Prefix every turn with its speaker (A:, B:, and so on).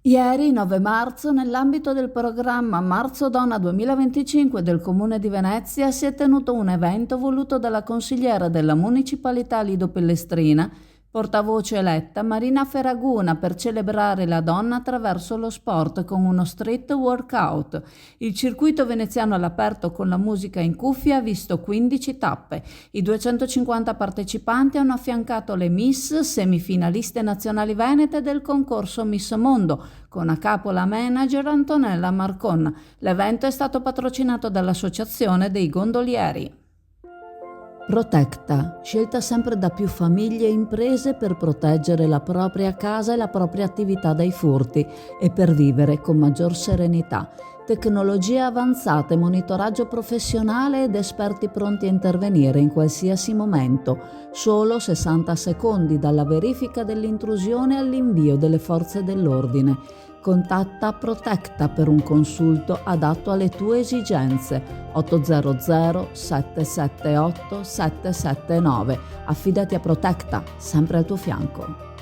A: Ieri, 9 marzo, nell'ambito del programma Marzo Donna 2025 del Comune di Venezia, si è tenuto un evento voluto dalla consigliera della municipalità Lido Pellestrina, portavoce eletta Marina Ferraguna, per celebrare la donna attraverso lo sport con uno street workout. Il circuito veneziano all'aperto con la musica in cuffia ha visto 15 tappe. I 250 partecipanti hanno affiancato le Miss semifinaliste nazionali venete del concorso Miss Mondo, con a capo la manager Antonella Marcon. L'evento è stato patrocinato dall'Associazione dei Gondolieri. Protecta, scelta sempre da più famiglie e imprese per proteggere la propria casa e la propria attività dai furti e per vivere con maggior serenità. Tecnologie avanzate, monitoraggio professionale ed esperti pronti a intervenire in qualsiasi momento. Solo 60 secondi dalla verifica dell'intrusione all'invio delle forze dell'ordine. Contatta Protecta per un consulto adatto alle tue esigenze. 800 778 779. Affidati a Protecta, sempre al tuo fianco.